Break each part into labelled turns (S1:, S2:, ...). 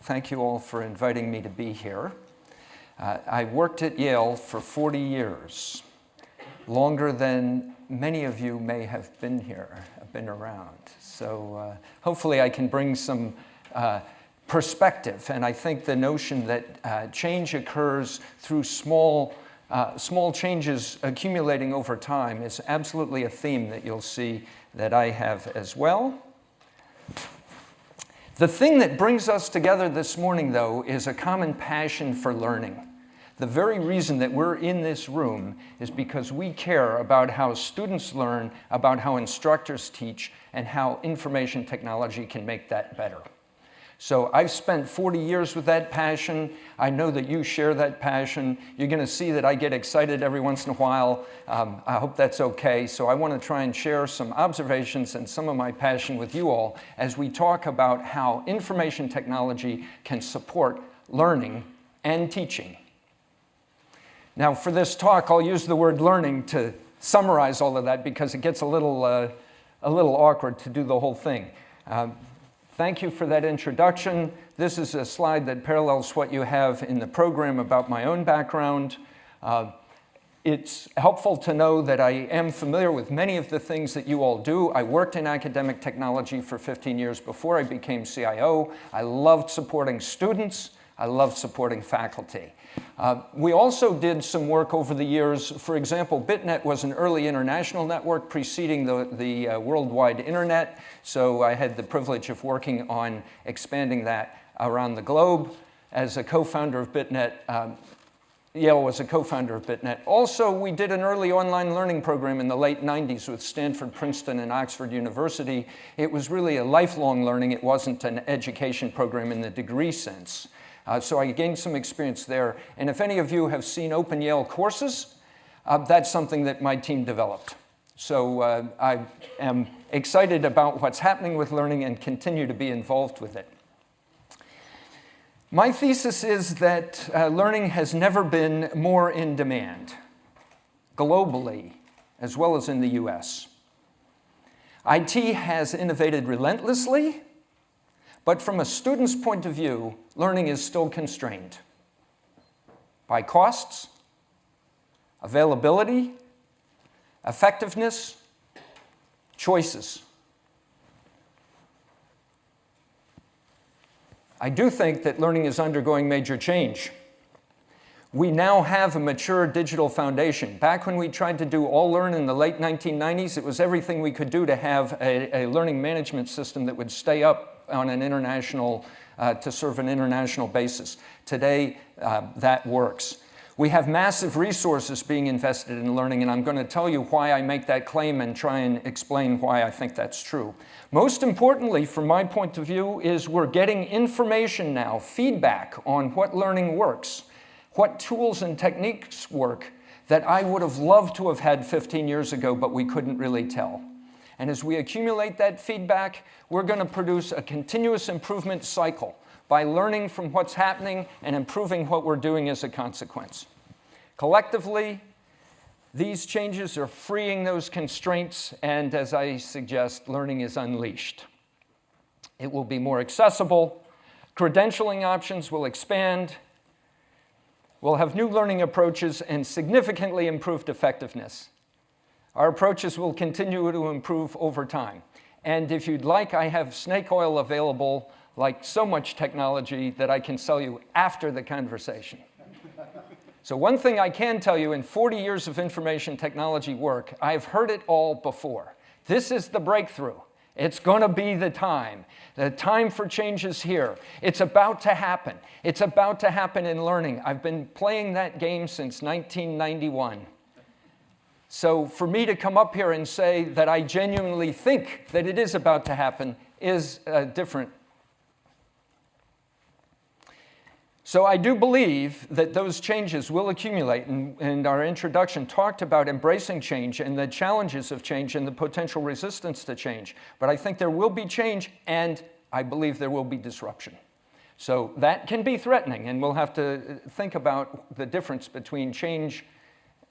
S1: Thank you all for inviting me to be here. I worked at Yale for 40 years, longer than many of you may have been here, been around. So hopefully I can bring some perspective. And I think the notion that change occurs through small changes accumulating over time is absolutely a theme that you'll see that I have as well. The thing that brings us together this morning, though, is a common passion for learning. The very reason that we're in this room is because we care about how students learn, about how instructors teach, and how information technology can make that better. So I've spent 40 years with that passion. I know that you share that passion. You're going to see that I get excited every once in a while. I hope that's okay. So I want to try and share some observations and some of my passion with you all as we talk about how information technology can support learning and teaching. Now, for this talk, I'll use the word learning to summarize all of that because it gets a little awkward to do the whole thing. Thank you for that introduction. This is a slide that parallels what you have in the program about my own background. It's helpful to know that I am familiar with many of the things that you all do. I worked in academic technology for 15 years before I became CIO. I loved supporting students. I loved supporting faculty. We also did some work over the years. For example, BitNet was an early international network preceding the worldwide internet. So I had the privilege of working on expanding that around the globe. As a co-founder of BitNet, Yale was a co-founder of BitNet. Also, we did an early online learning program in the late 90s with Stanford, Princeton, and Oxford University. It was really a lifelong learning. It wasn't an education program in the degree sense. So I gained some experience there. And if any of you have seen Open Yale courses, that's something that my team developed. So I am excited about what's happening with learning and continue to be involved with it. My thesis is that learning has never been more in demand, globally, as well as in the US. IT has innovated relentlessly, but from a student's point of view, learning is still constrained by costs, availability, effectiveness, choices. I do think that learning is undergoing major change. We now have a mature digital foundation. Back when we tried to do all learn in the late 1990s, it was everything we could do to have a learning management system that would stay up on an international, to serve an international basis. Today, that works. We have massive resources being invested in learning, and I'm going to tell you why I make that claim and try and explain why I think that's true. Most importantly, from my point of view, is we're getting information now, feedback on what learning works, what tools and techniques work that I would have loved to have had 15 years ago, but we couldn't really tell. And as we accumulate that feedback, we're going to produce a continuous improvement cycle by learning from what's happening and improving what we're doing as a consequence. Collectively, these changes are freeing those constraints, and as I suggest, learning is unleashed. It will be more accessible, credentialing options will expand, we'll have new learning approaches and significantly improved effectiveness. Our approaches will continue to improve over time. And if you'd like, I have snake oil available, like so much technology, that I can sell you after the conversation. So one thing I can tell you, in 40 years of information technology work, I've heard it all before. This is the breakthrough. It's going to be the time. The time for change is here. It's about to happen. It's about to happen in learning. I've been playing that game since 1991. So for me to come up here and say that I genuinely think that it is about to happen is different. So I do believe that those changes will accumulate, and our introduction talked about embracing change and the challenges of change and the potential resistance to change. But I think there will be change, and I believe there will be disruption. So that can be threatening, and we'll have to think about the difference between change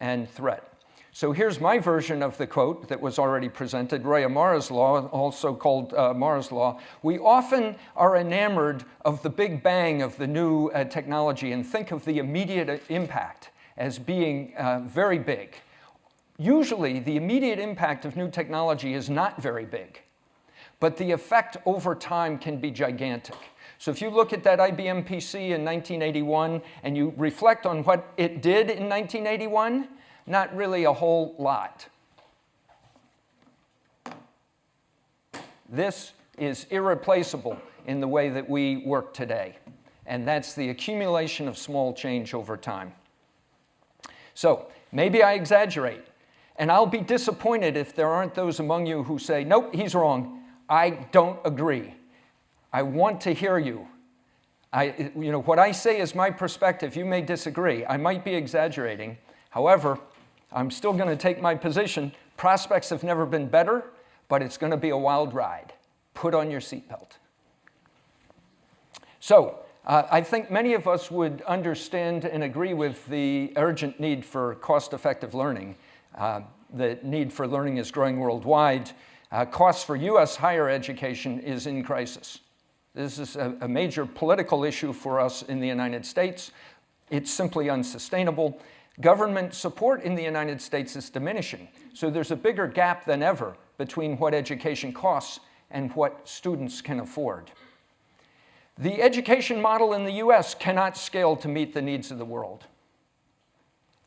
S1: and threat. So here's my version of the quote that was already presented, Roy Amara's law, also called Amara's law. We often are enamored of the big bang of the new technology and think of the immediate impact as being very big. Usually, the immediate impact of new technology is not very big, but the effect over time can be gigantic. So if you look at that IBM PC in 1981 and you reflect on what it did in 1981, not really a whole lot. This is irreplaceable in the way that we work today, and that's the accumulation of small change over time. So maybe I exaggerate, and I'll be disappointed if there aren't those among you who say, nope, he's wrong. I don't agree. I want to hear you. What I say is my perspective. You may disagree. I might be exaggerating. However, I'm still going to take my position. Prospects have never been better, but it's going to be a wild ride. Put on your seatbelt. So, I think many of us would understand and agree with the urgent need for cost-effective learning. The need for learning is growing worldwide. Costs for U.S. higher education is in crisis. This is a major political issue for us in the United States. It's simply unsustainable. Government support in the United States is diminishing. So there's a bigger gap than ever between what education costs and what students can afford. The education model in the US cannot scale to meet the needs of the world.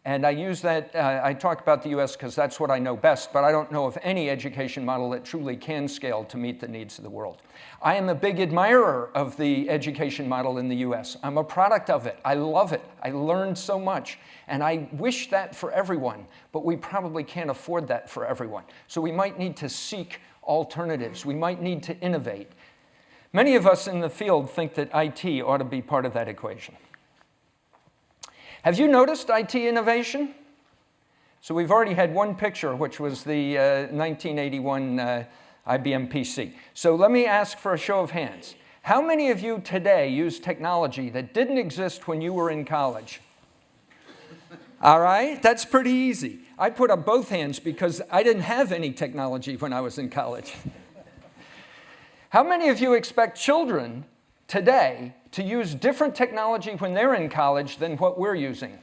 S1: And I use that, I talk about the US because that's what I know best, but I don't know of any education model that truly can scale to meet the needs of the world. I am a big admirer of the education model in the US. I'm a product of it. I love it. I learned so much. And I wish that for everyone, but we probably can't afford that for everyone. So we might need to seek alternatives. We might need to innovate. Many of us in the field think that IT ought to be part of that equation. Have you noticed IT innovation? So we've already had one picture, which was the 1981 IBM PC. So let me ask for a show of hands. How many of you today use technology that didn't exist when you were in college? All right, that's pretty easy. I put up both hands because I didn't have any technology when I was in college. How many of you expect children today to use different technology when they're in college than what we're using?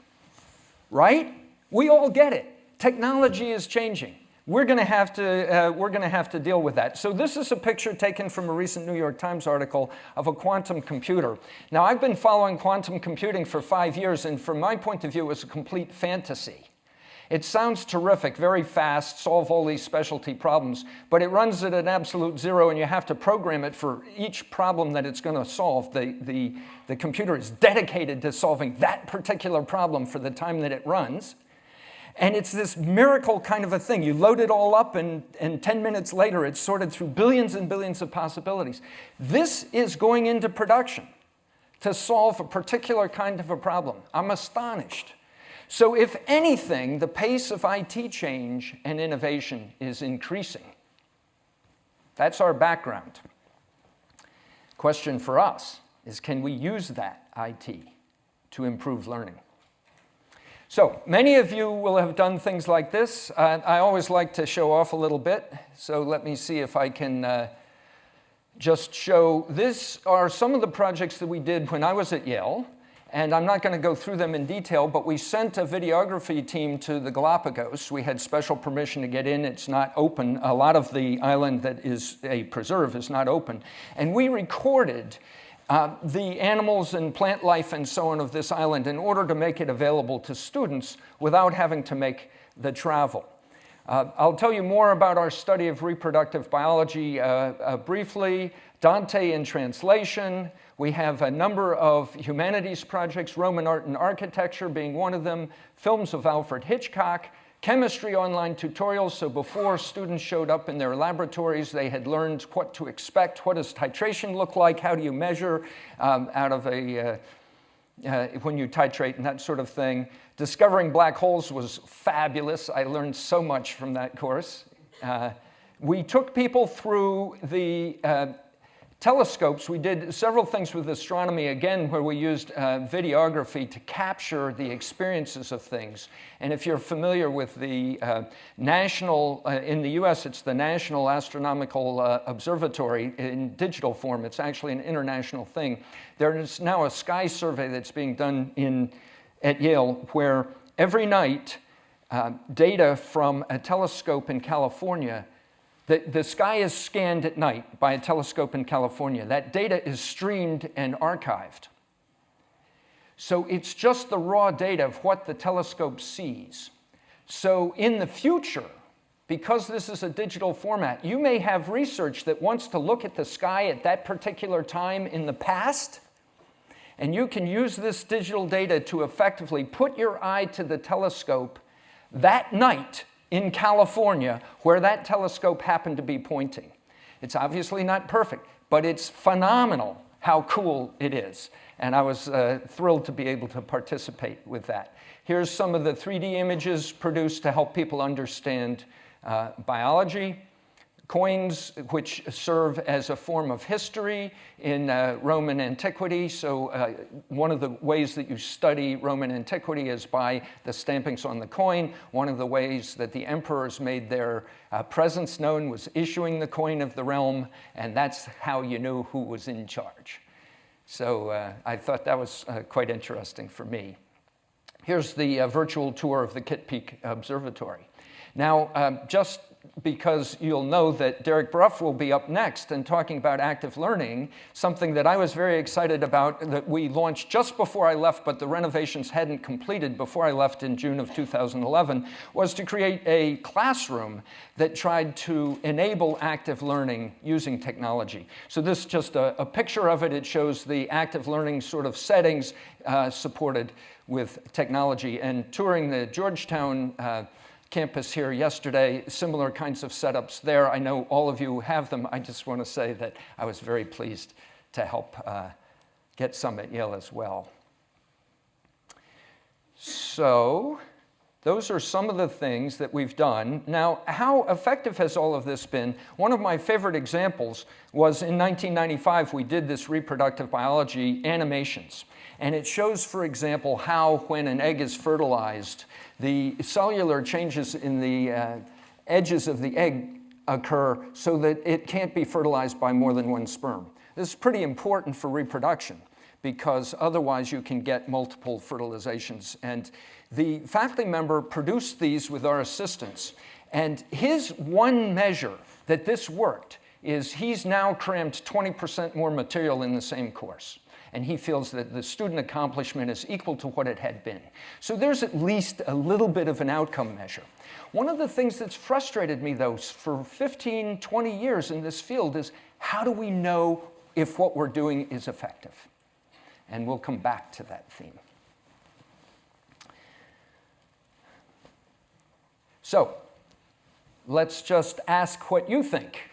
S1: Right? We all get it. Technology is changing. We're going to have to deal with that. So this is a picture taken from a recent New York Times article of a quantum computer. Now, I've been following quantum computing for 5 years, and from my point of view, it was a complete fantasy. It sounds terrific, very fast, solve all these specialty problems, but it runs at an absolute zero, and you have to program it for each problem that it's going to solve. The computer is dedicated to solving that particular problem for the time that it runs. And it's this miracle kind of a thing. You load it all up, and 10 minutes later, it's sorted through billions and billions of possibilities. This is going into production to solve a particular kind of a problem. I'm astonished. So if anything, the pace of IT change and innovation is increasing. That's our background. Question for us is, can we use that IT to improve learning? So many of you will have done things like this. I always like to show off a little bit. So let me see if I can just show. These are some of the projects that we did when I was at Yale. And I'm not going to go through them in detail, but we sent a videography team to the Galapagos. We had special permission to get in. It's not open. A lot of the island that is a preserve is not open. And we recorded the animals and plant life and so on of this island in order to make it available to students without having to make the travel. I'll tell you more about our study of reproductive biology briefly. Dante in translation. We have a number of humanities projects, Roman art and architecture being one of them, films of Alfred Hitchcock, chemistry online tutorials. So before students showed up in their laboratories, they had learned what to expect. What does titration look like? How do you measure out of a when you titrate and that sort of thing. Discovering black holes was fabulous. I learned so much from that course. We took people through the telescopes, we did several things with astronomy, again, where we used videography to capture the experiences of things. And if you're familiar with the national, in the US, it's the National Astronomical Observatory in digital form. It's actually an international thing. There is now a sky survey that's being done at Yale where every night data from a telescope in California, the sky is scanned at night by a telescope in California. That data is streamed and archived. So it's just the raw data of what the telescope sees. So in the future, because this is a digital format, you may have research that wants to look at the sky at that particular time in the past, and you can use this digital data to effectively put your eye to the telescope that night in California, where that telescope happened to be pointing. It's obviously not perfect, but it's phenomenal how cool it is. And I was thrilled to be able to participate with that. Here's some of the 3D images produced to help people understand biology. Coins, which serve as a form of history in Roman antiquity. So one of the ways that you study Roman antiquity is by the stampings on the coin. One of the ways that the emperors made their presence known was issuing the coin of the realm, and that's how you knew who was in charge. So I thought that was quite interesting for me. Here's the virtual tour of the Kitt Peak Observatory. Now, just because you'll know that Derek Bruff will be up next and talking about active learning, something that I was very excited about that we launched just before I left, but the renovations hadn't completed before I left in June of 2011, was to create a classroom that tried to enable active learning using technology. So this is just a picture of it. It shows the active learning sort of settings supported with technology. And touring the Georgetown campus here yesterday, similar kinds of setups there. I know all of you have them. I just want to say that I was very pleased to help get some at Yale as well. So those are some of the things that we've done. Now, how effective has all of this been? One of my favorite examples was in 1995, we did this reproductive biology animations. And it shows, for example, how when an egg is fertilized, the cellular changes in the edges of the egg occur so that it can't be fertilized by more than one sperm. This is pretty important for reproduction because otherwise you can get multiple fertilizations. And the faculty member produced these with our assistants. And his one measure that this worked is he's now crammed 20% more material in the same course. And he feels that the student accomplishment is equal to what it had been. So there's at least a little bit of an outcome measure. One of the things that's frustrated me, though, for 15, 20 years in this field is how do we know if what we're doing is effective? And we'll come back to that theme. So let's just ask what you think.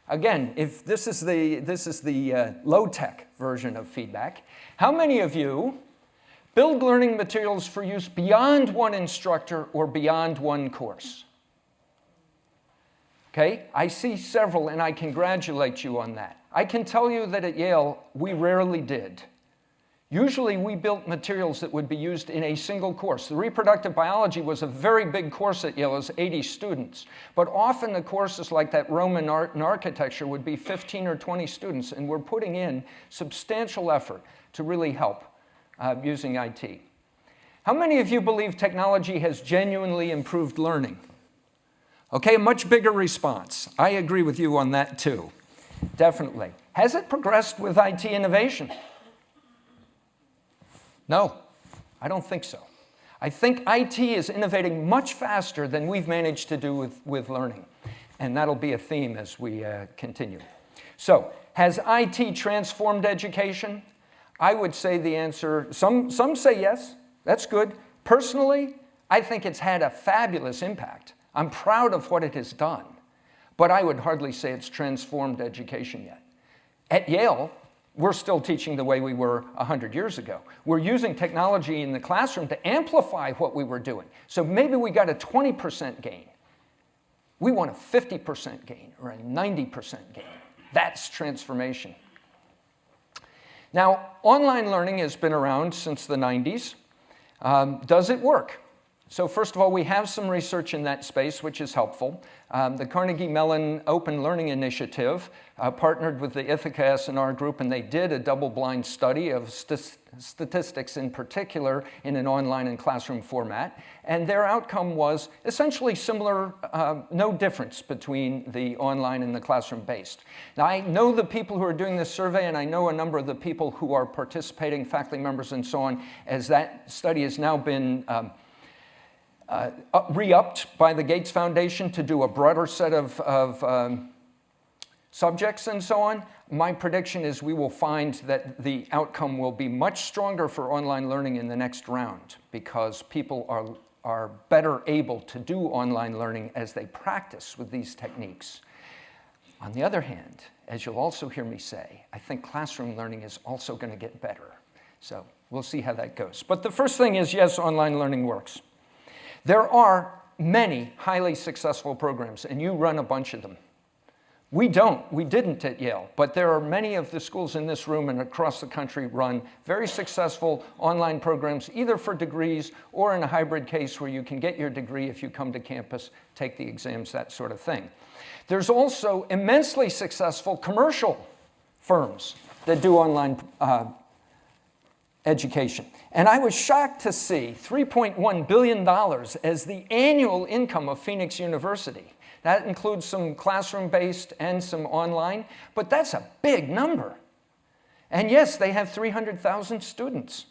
S1: Again, if this is the low-tech version of feedback, how many of you build learning materials for use beyond one instructor or beyond one course? Okay, I see several, and I congratulate you on that. I can tell you that at Yale, we rarely did. Usually, we built materials that would be used in a single course. The reproductive biology was a very big course at Yale. It was 80 students. But often the courses like that Roman art and architecture would be 15 or 20 students, and we're putting in substantial effort to really help using IT. How many of you believe technology has genuinely improved learning? Okay, a much bigger response. I agree with you on that too, definitely. Has it progressed with IT innovation? No, I don't think so. I think IT is innovating much faster than we've managed to do with learning. And that'll be a theme as we continue. So, has IT transformed education? I would say the answer, some say yes, that's good. Personally, I think it's had a fabulous impact. I'm proud of what it has done. But I would hardly say it's transformed education yet. At Yale, we're still teaching the way we were 100 years ago. We're using technology in the classroom to amplify what we were doing. So maybe we got a 20% gain. We want a 50% gain or a 90% gain. That's transformation. Now, online learning has been around since the 90s. Does it work? So first of all, we have some research in that space, which is helpful. The Carnegie Mellon Open Learning Initiative partnered with the Ithaca S&R group, and they did a double-blind study of statistics in particular in an online and classroom format. And their outcome was essentially similar, no difference between the online and the classroom-based. Now, I know the people who are doing this survey, and I know a number of the people who are participating, faculty members and so on, as that study has now been re-upped by the Gates Foundation to do a broader set of subjects and so on. My prediction is we will find that the outcome will be much stronger for online learning in the next round because people are better able to do online learning as they practice with these techniques. On the other hand, as you'll also hear me say, I think classroom learning is also going to get better. So we'll see how that goes. But the first thing is, yes, online learning works. There are many highly successful programs, and you run a bunch of them. We don't. We didn't at Yale, but there are many of the schools in this room and across the country run very successful online programs, either for degrees or in a hybrid case where you can get your degree if you come to campus, take the exams, that sort of thing. There's also immensely successful commercial firms that do online education. And I was shocked to see $3.1 billion as the annual income of Phoenix University. That includes some classroom-based and some online, but that's a big number. And yes, they have 300,000 students.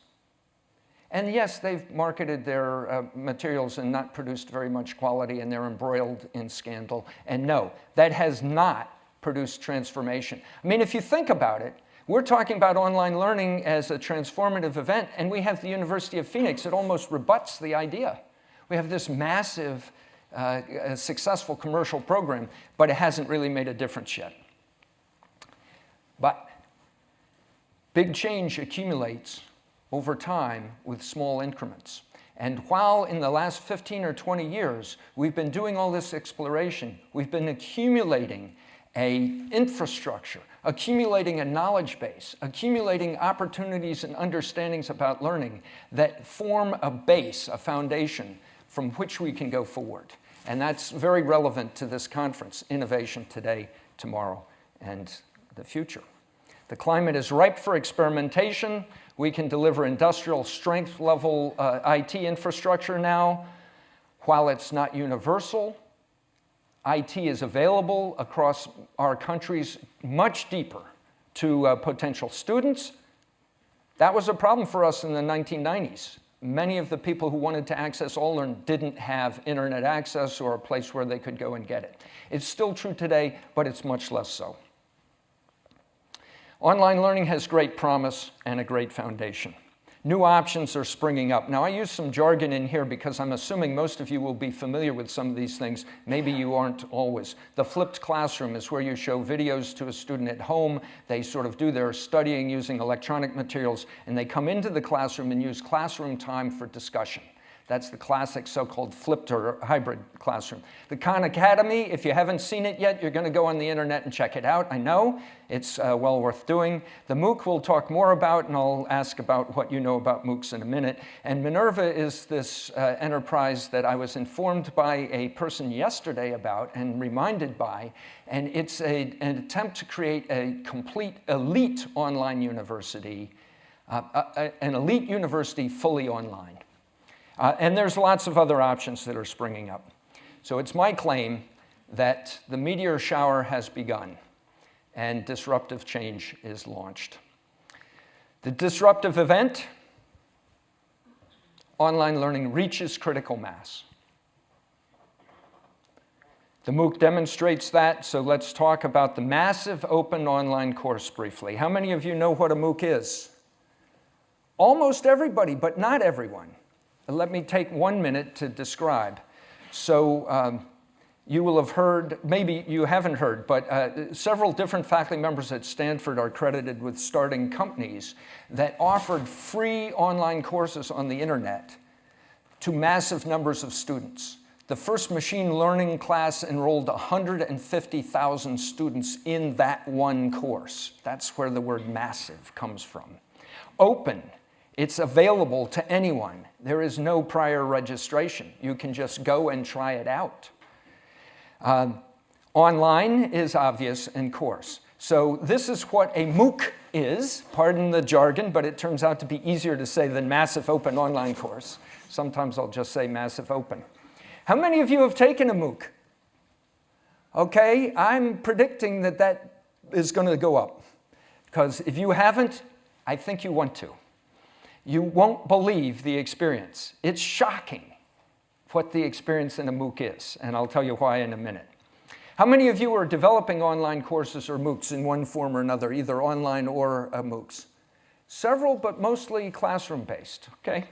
S1: And yes, they've marketed their materials and not produced very much quality, and they're embroiled in scandal. And no, that has not produced transformation. I mean, if you think about it, we're talking about online learning as a transformative event, and we have the University of Phoenix. It almost rebuts the idea. We have this massive, successful commercial program, but it hasn't really made a difference yet. But big change accumulates over time with small increments. And while in the last 15 or 20 years, we've been doing all this exploration, we've been accumulating an infrastructure, accumulating a knowledge base, accumulating opportunities and understandings about learning that form a base, a foundation from which we can go forward. And that's very relevant to this conference, Innovation Today, Tomorrow, and the Future. The climate is ripe for experimentation. We can deliver industrial strength level IT infrastructure now. While it's not universal, IT is available across our countries much deeper to potential students. That was a problem for us in the 1990s. Many of the people who wanted to access All-Learn didn't have internet access or a place where they could go and get it. It's still true today, but it's much less so. Online learning has great promise and a great foundation. New options are springing up. Now, I use some jargon in here because I'm assuming most of you will be familiar with some of these things. Maybe you aren't always. The flipped classroom is where you show videos to a student at home. They sort of do their studying using electronic materials, and they come into the classroom and use classroom time for discussion. That's the classic so-called flipped or hybrid classroom. The Khan Academy, if you haven't seen it yet, you're going to go on the internet and check it out. I know it's well worth doing. The MOOC we'll talk more about, and I'll ask about what you know about MOOCs in a minute. And Minerva is this enterprise that I was informed by a person yesterday about and reminded by, and it's an attempt to create a complete elite online university, an elite university fully online. And there's lots of other options that are springing up. So it's my claim that the meteor shower has begun and disruptive change is launched. The disruptive event, online learning reaches critical mass. The MOOC demonstrates that, so let's talk about the massive open online course briefly. How many of you know what a MOOC is? Almost everybody, but not everyone. Let me take 1 minute to describe. So you will have heard, maybe you haven't heard, but several different faculty members at Stanford are credited with starting companies that offered free online courses on the internet to massive numbers of students. The first machine learning class enrolled 150,000 students in that one course. That's where the word massive comes from. Open, it's available to anyone. There is no prior registration. You can just go and try it out. Online is obvious and course. So this is what a MOOC is. Pardon the jargon, but it turns out to be easier to say than massive open online course. Sometimes I'll just say massive open. How many of you have taken a MOOC? Okay, I'm predicting that that is going to go up. Because if you haven't, I think you want to. You won't believe the experience. It's shocking what the experience in a MOOC is, and I'll tell you why in a minute. How many of you are developing online courses or MOOCs in one form or another, either online or MOOCs? Several, but mostly classroom-based, okay?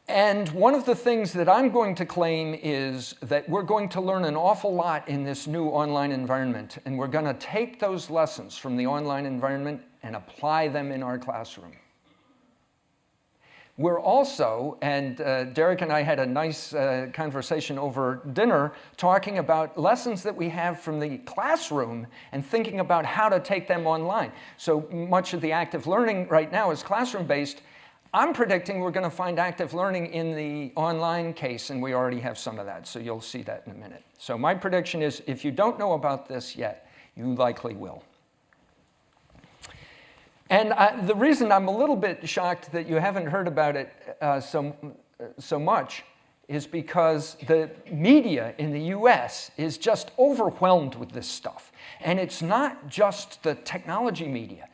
S1: And one of the things that I'm going to claim is that we're going to learn an awful lot in this new online environment, and we're going to take those lessons from the online environment and apply them in our classroom. We're also, and Derek and I had a nice conversation over dinner talking about lessons that we have from the classroom and thinking about how to take them online. So much of the active learning right now is classroom-based. I'm predicting we're going to find active learning in the online case, and we already have some of that, so you'll see that in a minute. So my prediction is if you don't know about this yet, you likely will. And the reason I'm a little bit shocked that you haven't heard about it so much is because the media in the US is just overwhelmed with this stuff. And it's not just the technology media.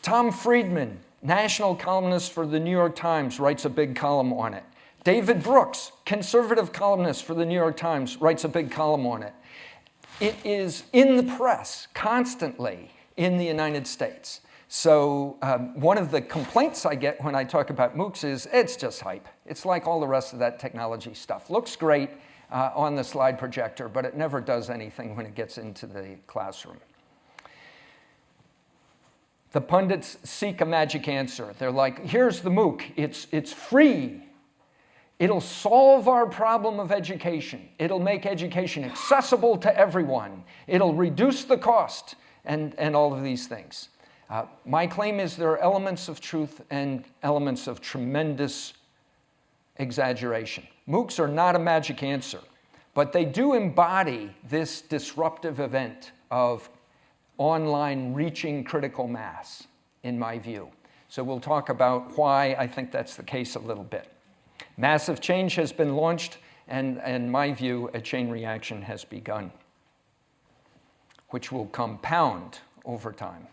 S1: Tom Friedman, national columnist for the New York Times, writes a big column on it. David Brooks, conservative columnist for the New York Times, writes a big column on it. It is in the press constantly in the United States. So one of the complaints I get when I talk about MOOCs is it's just hype. It's like all the rest of that technology stuff. Looks great on the slide projector, but it never does anything when it gets into the classroom. The pundits seek a magic answer. They're like, here's the MOOC. It's free. It'll solve our problem of education. It'll make education accessible to everyone. It'll reduce the cost and all of these things. My claim is there are elements of truth and elements of tremendous exaggeration. MOOCs are not a magic answer, but they do embody this disruptive event of online reaching critical mass, in my view. So we'll talk about why I think that's the case a little bit. Massive change has been launched, and in my view, a chain reaction has begun, which will compound over time.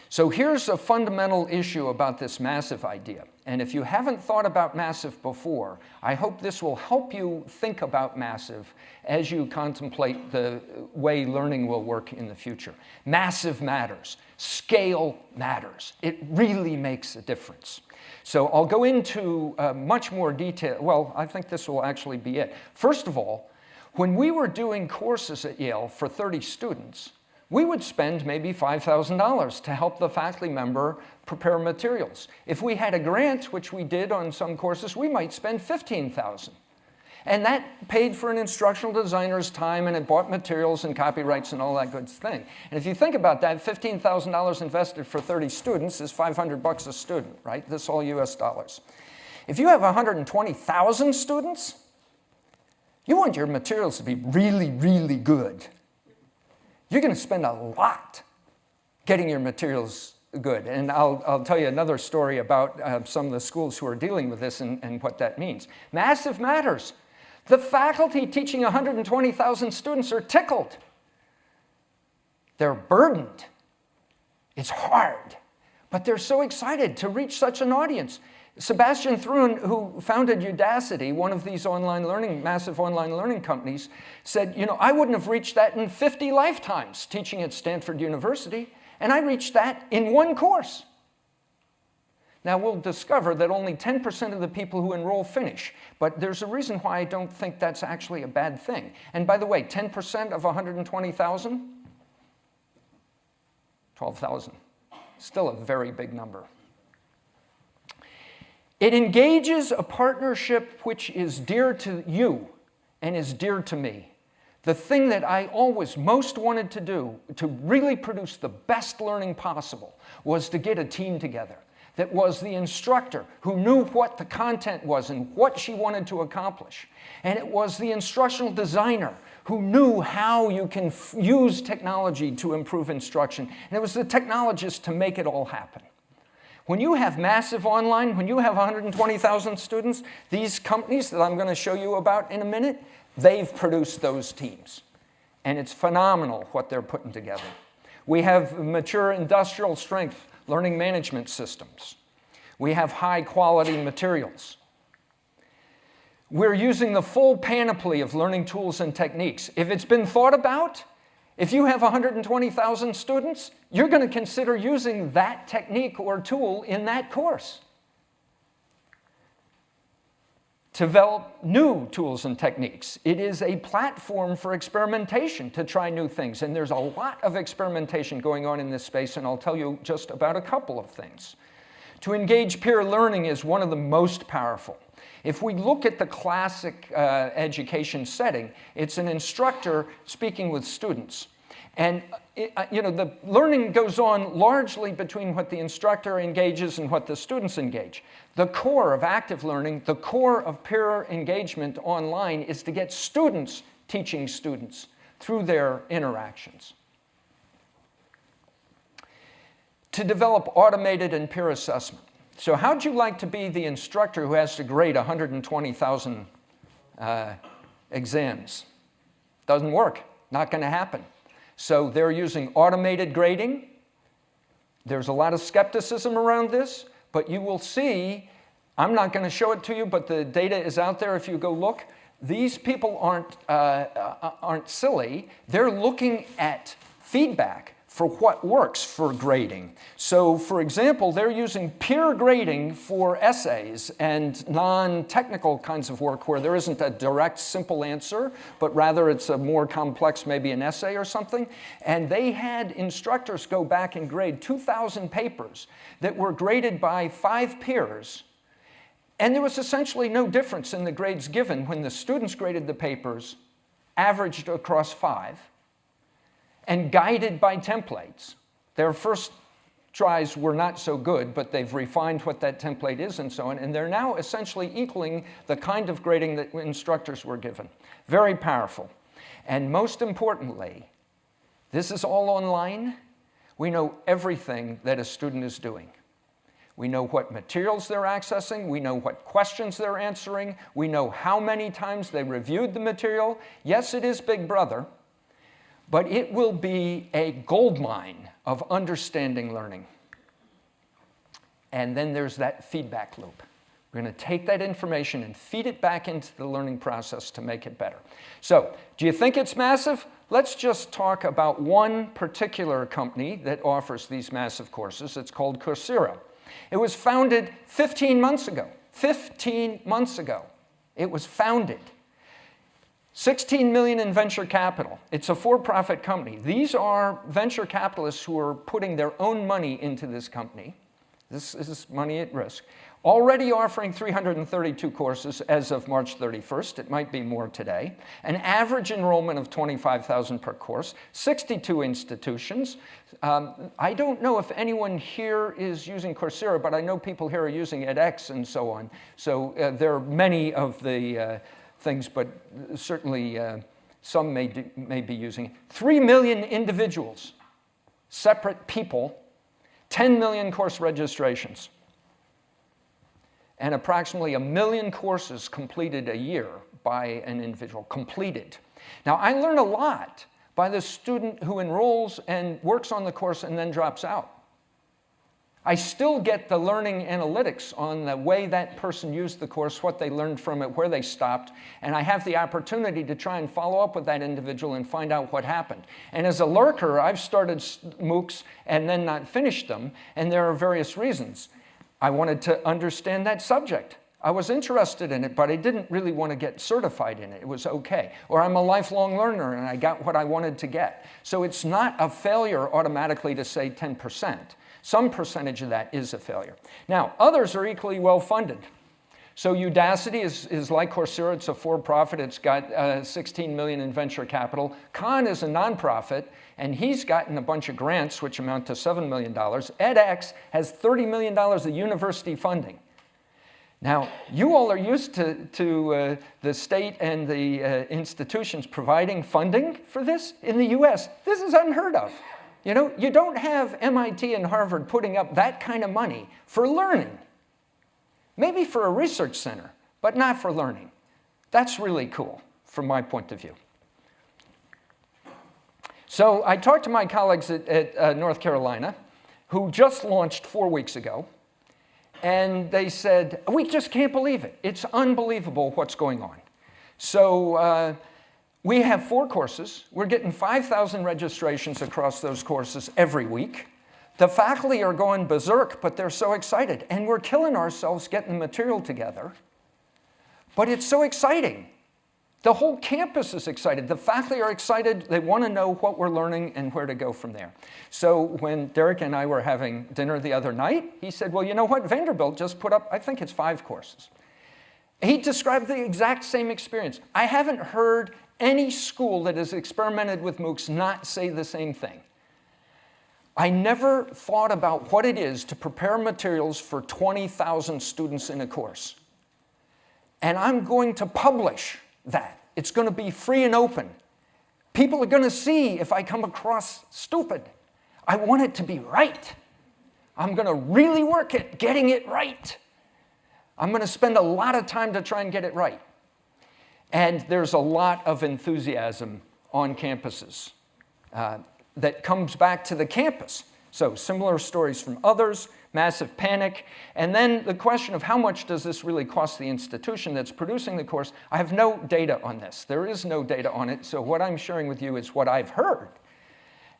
S1: So here's a fundamental issue about this massive idea. And if you haven't thought about massive before, I hope this will help you think about massive as you contemplate the way learning will work in the future. Massive matters. Scale matters. It really makes a difference. So I'll go into much more detail. Well, I think this will actually be it. First of all, when we were doing courses at Yale for 30 students, we would spend maybe $5,000 to help the faculty member prepare materials. If we had a grant, which we did on some courses, we might spend $15,000. And that paid for an instructional designer's time, and it bought materials and copyrights and all that good thing. And if you think about that, $15,000 invested for 30 students is $500 a student, right? This is all US dollars. If you have 120,000 students, you want your materials to be really, really good. You're going to spend a lot getting your materials good. And I'll tell you another story about some of the schools who are dealing with this and what that means. Massive matters. The faculty teaching 120,000 students are tickled. They're burdened. It's hard. But they're so excited to reach such an audience. Sebastian Thrun, who founded Udacity, one of these massive online learning companies, said, you know, I wouldn't have reached that in 50 lifetimes teaching at Stanford University, and I reached that in one course. Now, we'll discover that only 10% of the people who enroll finish, but there's a reason why I don't think that's actually a bad thing. And by the way, 10% of 120,000? 12,000. Still a very big number. It engages a partnership which is dear to you and is dear to me. The thing that I always most wanted to do to really produce the best learning possible was to get a team together that was the instructor who knew what the content was and what she wanted to accomplish. And it was the instructional designer who knew how you can use technology to improve instruction. And it was the technologist to make it all happen. When you have massive online, when you have 120,000 students, these companies that I'm going to show you about in a minute, they've produced those teams. And it's phenomenal what they're putting together. We have mature industrial strength learning management systems. We have high quality materials. We're using the full panoply of learning tools and techniques. If it's been thought about, if you have 120,000 students, you're going to consider using that technique or tool in that course. Develop new tools and techniques. It is a platform for experimentation to try new things, and there's a lot of experimentation going on in this space, and I'll tell you just about a couple of things. To engage peer learning is one of the most powerful. If we look at the classic education setting, it's an instructor speaking with students. And the learning goes on largely between what the instructor engages and what the students engage. The core of active learning, the core of peer engagement online is to get students teaching students through their interactions. To develop automated and peer assessment. So how'd you like to be the instructor who has to grade 120,000 exams? Doesn't work, not going to happen. So they're using automated grading. There's a lot of skepticism around this, but you will see, I'm not going to show it to you, but the data is out there if you go look. These people aren't silly. They're looking at feedback for what works for grading. So, for example, they're using peer grading for essays and non-technical kinds of work where there isn't a direct, simple answer, but rather it's a more complex, maybe an essay or something. And they had instructors go back and grade 2,000 papers that were graded by 5 peers. And there was essentially no difference in the grades given when the students graded the papers, averaged across 5, and guided by templates. Their first tries were not so good, but they've refined what that template is and so on, and they're now essentially equaling the kind of grading that instructors were given. Very powerful. And most importantly, this is all online. We know everything that a student is doing. We know what materials they're accessing. We know what questions they're answering. We know how many times they reviewed the material. Yes, it is Big Brother, but it will be a goldmine of understanding learning. And then there's that feedback loop. We're going to take that information and feed it back into the learning process to make it better. So, do you think it's massive? Let's just talk about one particular company that offers these massive courses. It's called Coursera. It was founded 15 months ago. 15 months ago, it was founded. 16 million in venture capital. It's a for-profit company. These are venture capitalists who are putting their own money into this company. This is money at risk. Already offering 332 courses as of March 31st. It might be more today. An average enrollment of 25,000 per course. 62 institutions. I don't know if anyone here is using Coursera, but I know people here are using edX and so on. So there are many of the things, but certainly some may be using it. 3 million individuals, separate people, 10 million course registrations, and approximately 1 million courses completed a year by an individual, completed. Now, I learn a lot by the student who enrolls and works on the course and then drops out. I still get the learning analytics on the way that person used the course, what they learned from it, where they stopped, and I have the opportunity to try and follow up with that individual and find out what happened. And as a lurker, I've started MOOCs and then not finished them, and there are various reasons. I wanted to understand that subject. I was interested in it, but I didn't really want to get certified in it. It was okay. Or I'm a lifelong learner and I got what I wanted to get. So it's not a failure automatically to say 10%. Some percentage of that is a failure. Now, others are equally well funded. So Udacity is like Coursera. It's a for-profit. It's got 16 million in venture capital. Khan is a nonprofit, and he's gotten a bunch of grants, which amount to $7 million. edX has $30 million of university funding. Now, you all are used to the state and the institutions providing funding for this. In the US, this is unheard of. You know, you don't have MIT and Harvard putting up that kind of money for learning. Maybe for a research center, but not for learning. That's really cool from my point of view. So I talked to my colleagues at North Carolina, who just launched 4 weeks ago. And they said, we just can't believe it. It's unbelievable what's going on. So we have 4 courses. We're getting 5,000 registrations across those courses every week. The faculty are going berserk, but they're so excited. And we're killing ourselves getting the material together. But it's so exciting. The whole campus is excited. The faculty are excited. They want to know what we're learning and where to go from there. So when Derek and I were having dinner the other night, he said, well, you know what? Vanderbilt just put up, I think it's 5 courses. He described the exact same experience. I haven't heard any school that has experimented with MOOCs not say the same thing. I never thought about what it is to prepare materials for 20,000 students in a course. And I'm going to publish that. It's going to be free and open. People are going to see if I come across stupid. I want it to be right. I'm going to really work at getting it right. I'm going to spend a lot of time to try and get it right. And there's a lot of enthusiasm on campuses that comes back to the campus. So similar stories from others, massive panic. And then the question of how much does this really cost the institution that's producing the course? I have no data on this. There is no data on it. So what I'm sharing with you is what I've heard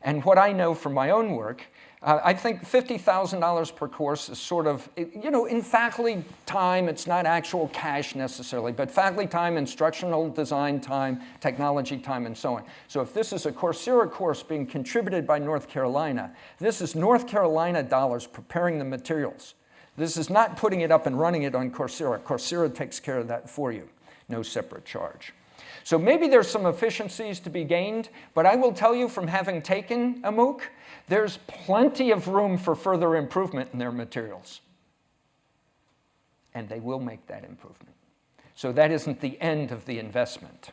S1: and what I know from my own work. I think $50,000 per course is sort of, you know, in faculty time, it's not actual cash necessarily, but faculty time, instructional design time, technology time, and so on. So if this is a Coursera course being contributed by North Carolina, this is North Carolina dollars preparing the materials. This is not putting it up and running it on Coursera. Coursera takes care of that for you, no separate charge. So maybe there's some efficiencies to be gained, but I will tell you from having taken a MOOC, there's plenty of room for further improvement in their materials. And they will make that improvement. So that isn't the end of the investment.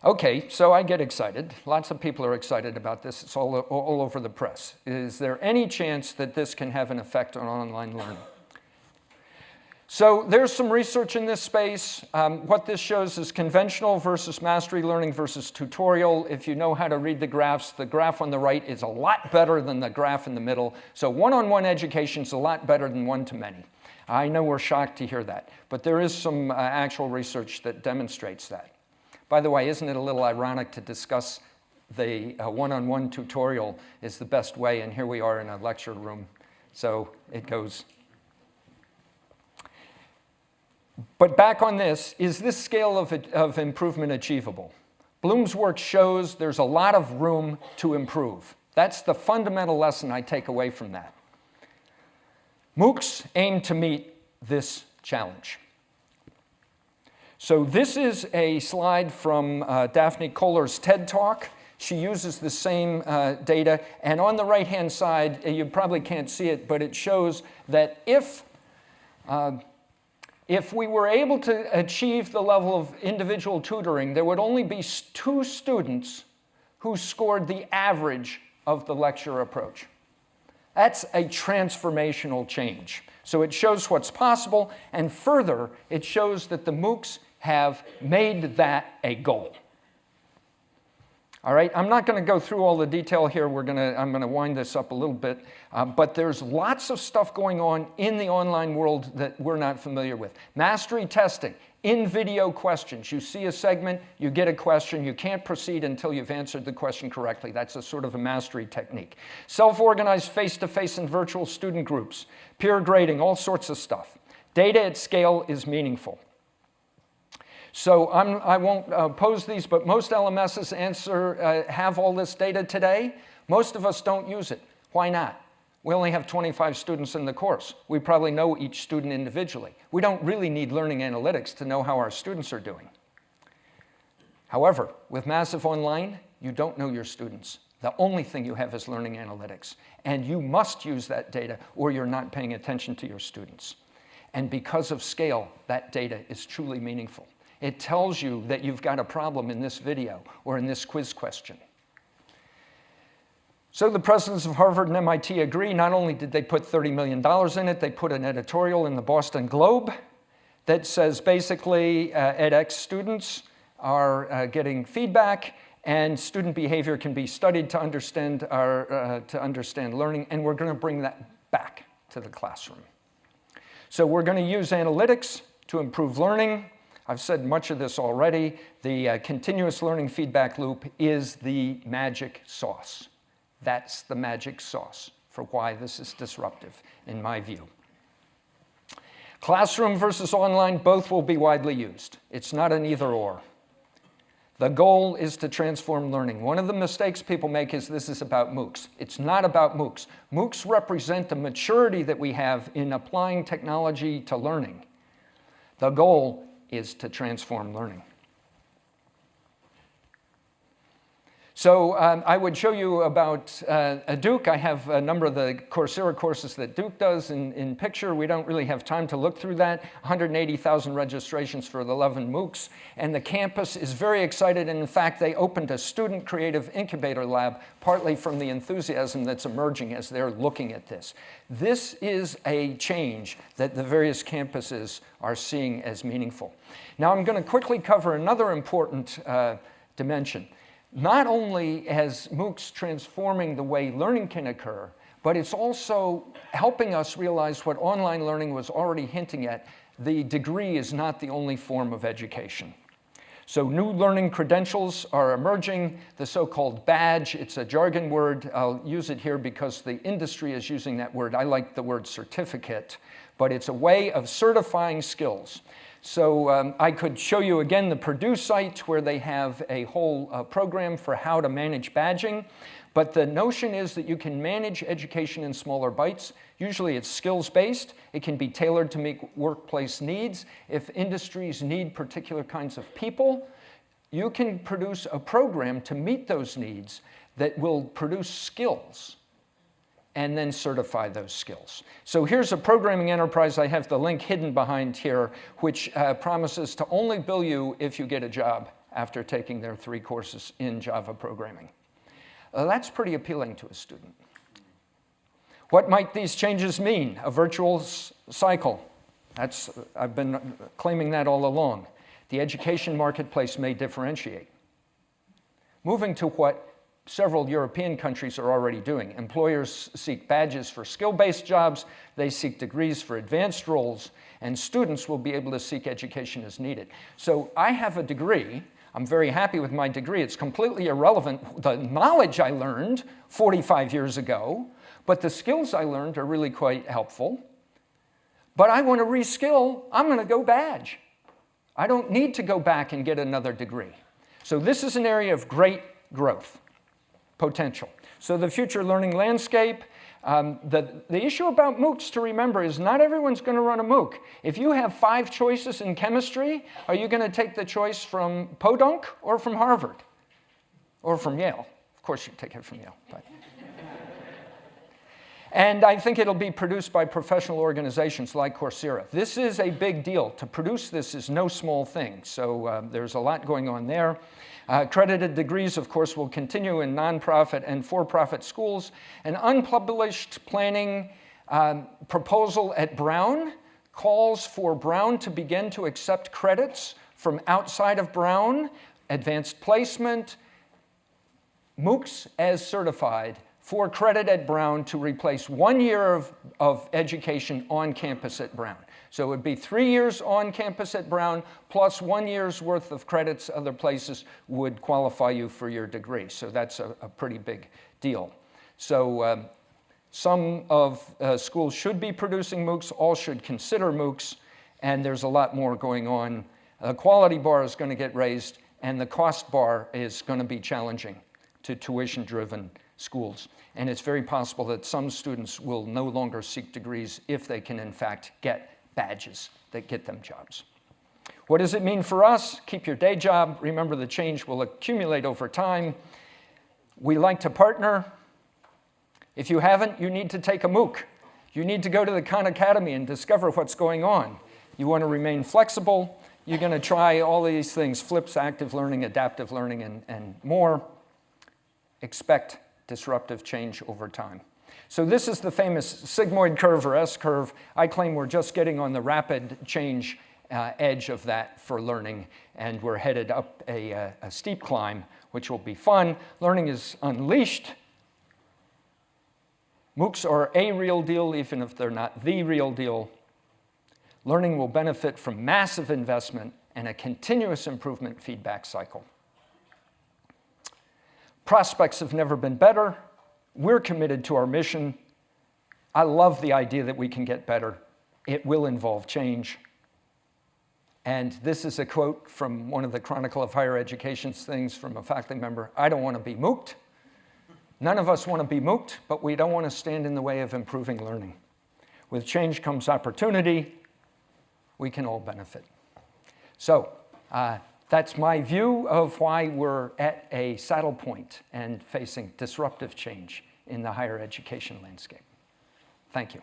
S1: Okay, so I get excited. Lots of people are excited about this. It's all over the press. Is there any chance that this can have an effect on online learning? So there's some research in this space. What this shows is conventional versus mastery learning versus tutorial. If you know how to read the graphs, the graph on the right is a lot better than the graph in the middle. So one-on-one education is a lot better than one-to-many. I know we're shocked to hear that, but there is some actual research that demonstrates that. By the way, isn't it a little ironic to discuss the one-on-one tutorial is the best way, and here we are in a lecture room. So it goes. But back on this, is this scale of improvement achievable? Bloom's work shows there's a lot of room to improve. That's the fundamental lesson I take away from that. MOOCs aim to meet this challenge. So this is a slide from Daphne Kohler's TED Talk. She uses the same data. And on the right-hand side, you probably can't see it, but it shows that if we were able to achieve the level of individual tutoring, there would only be 2 students who scored the average of the lecture approach. That's a transformational change. So it shows what's possible, and further, it shows that the MOOCs have made that a goal. All right, I'm not going to go through all the detail here. I'm going to wind this up a little bit. But there's lots of stuff going on in the online world that we're not familiar with. Mastery testing, in-video questions. You see a segment, you get a question. You can't proceed until you've answered the question correctly. That's a sort of a mastery technique. Self-organized face-to-face and virtual student groups, peer grading, all sorts of stuff. Data at scale is meaningful. So I won't pose these, but most LMSs have all this data today. Most of us don't use it. Why not? We only have 25 students in the course. We probably know each student individually. We don't really need learning analytics to know how our students are doing. However, with Massive Online, you don't know your students. The only thing you have is learning analytics. And you must use that data or you're not paying attention to your students. And because of scale, that data is truly meaningful. It tells you that you've got a problem in this video or in this quiz question. So the presidents of Harvard and MIT agree. Not only did they put $30 million in it, they put an editorial in the Boston Globe that says basically edX students are getting feedback and student behavior can be studied to understand learning, and we're going to bring that back to the classroom. So we're going to use analytics to improve learning. I've said much of this already. The continuous learning feedback loop is the magic sauce. That's the magic sauce for why this is disruptive, in my view. Classroom versus online, both will be widely used. It's not an either-or. The goal is to transform learning. One of the mistakes people make is this is about MOOCs. It's not about MOOCs. MOOCs represent the maturity that we have in applying technology to learning. The goal is to transform learning. So I would show you about Duke. I have a number of the Coursera courses that Duke does in picture. We don't really have time to look through that. 180,000 registrations for the 11 MOOCs. And the campus is very excited. And in fact, they opened a student creative incubator lab, partly from the enthusiasm that's emerging as they're looking at this. This is a change that the various campuses are seeing as meaningful. Now I'm going to quickly cover another important dimension. Not only is MOOCs transforming the way learning can occur, but it's also helping us realize what online learning was already hinting at. The degree is not the only form of education. So new learning credentials are emerging, the so-called badge. It's a jargon word. I'll use it here because the industry is using that word. I like the word certificate, but it's a way of certifying skills. So I could show you again the Purdue site where they have a whole program for how to manage badging. But the notion is that you can manage education in smaller bites. Usually it's skills-based. It can be tailored to meet workplace needs. If industries need particular kinds of people, you can produce a program to meet those needs that will produce skills and then certify those skills. So here's a programming enterprise. I have the link hidden behind here, which promises to only bill you if you get a job after taking their 3 courses in Java programming. That's pretty appealing to a student. What might these changes mean? A virtual cycle. I've been claiming that all along. The education marketplace may differentiate. Moving to what several European countries are already doing. Employers seek badges for skill-based jobs, they seek degrees for advanced roles, and students will be able to seek education as needed. So I have a degree. I'm very happy with my degree. It's completely irrelevant, the knowledge I learned 45 years ago, but the skills I learned are really quite helpful. But I want to reskill, I'm going to go badge. I don't need to go back and get another degree. So this is an area of great growth potential. So the future learning landscape, the issue about MOOCs to remember is not everyone's going to run a MOOC. If you have 5 choices in chemistry, are you going to take the choice from Podunk or from Harvard? Or from Yale? Of course you take it from Yale. But. And I think it'll be produced by professional organizations like Coursera. This is a big deal. To produce this is no small thing. So there's a lot going on there. Accredited degrees, of course, will continue in nonprofit and for-profit schools. An unpublished planning proposal at Brown calls for Brown to begin to accept credits from outside of Brown, advanced placement, MOOCs as certified for credit at Brown to replace 1 year of education on campus at Brown. So it would be 3 years on campus at Brown plus 1 year's worth of credits other places would qualify you for your degree. So that's a pretty big deal. So some of schools should be producing MOOCs, all should consider MOOCs. and there's a lot more going on. The quality bar is going to get raised, and the cost bar is going to be challenging to tuition-driven schools. And it's very possible that some students will no longer seek degrees if they can, in fact, get badges that get them jobs. What does it mean for us? Keep your day job. Remember, the change will accumulate over time. We like to partner. If you haven't, you need to take a MOOC. You need to go to the Khan Academy and discover what's going on. You want to remain flexible. You're going to try all these things, flips, active learning, adaptive learning, and more. Expect disruptive change over time. So this is the famous sigmoid curve or S curve. I claim we're just getting on the rapid change edge of that for learning, and we're headed up a steep climb, which will be fun. Learning is unleashed. MOOCs are a real deal, even if they're not the real deal. Learning will benefit from massive investment and a continuous improvement feedback cycle. Prospects have never been better. We're committed to our mission. I love the idea that we can get better. It will involve change. And this is a quote from one of the Chronicle of Higher Education's things from a faculty member. I don't want to be MOOCed. None of us want to be MOOCed, but we don't want to stand in the way of improving learning. With change comes opportunity. We can all benefit. So that's my view of why we're at a saddle point and facing disruptive change in the higher education landscape. Thank you.